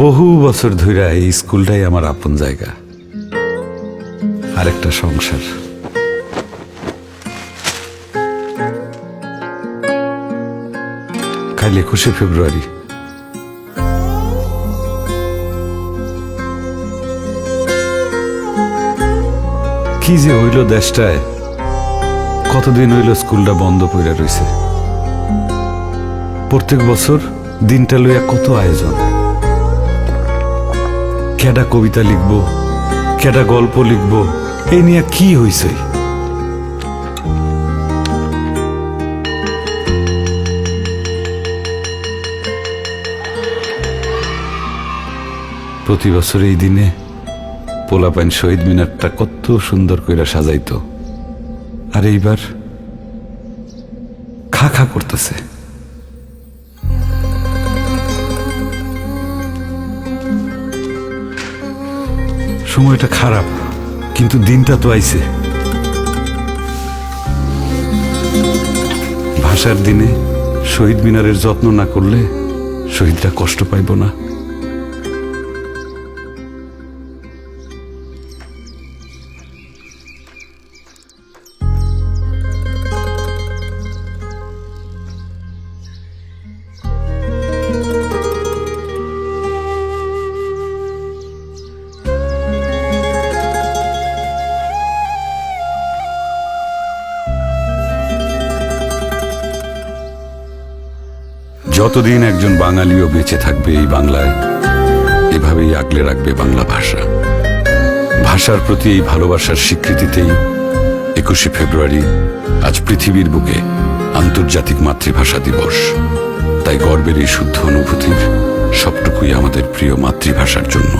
বহু বছর ধরে এই স্কুলটাই আমার আপন জায়গা, আরেকটা সংসার। কাল 21শে ফেব্রুয়ারি। কি যে হইল দেশটায়, কতদিন হইল স্কুলটা বন্ধ পড়ে রইছে। প্রত্যেক বছর দিনটা লইয়া কত আয়োজন, কেডা কবিতা লিখবো, কেডা গল্প লিখবো, এই নিয়ে কি হইছে। প্রতি বছর এই দিনে পোলাপাইন শহীদ মিনারটা কত সুন্দর কইরা সাজাইতো, আর এইবার খা খা করতেছে। সময়টা খারাপ, কিন্তু দিনটা তো আইছে। ভাষার দিনে শহীদ মিনারের যত্ন না করলে শহীদরা কষ্ট পাইব না। যতদিন একজন বাঙালিও বেঁচে থাকবে এই বাংলায়, এভাবেই আগলে রাখবে বাংলা ভাষা। ভাষার প্রতি এই ভালোবাসার স্বীকৃতিতেই 21শে ফেব্রুয়ারি আজ পৃথিবীর বুকে আন্তর্জাতিক মাতৃভাষা দিবস। তাই গর্বের এই শুদ্ধ অনুভূতির সবটুকুই আমাদের প্রিয় মাতৃভাষার জন্য।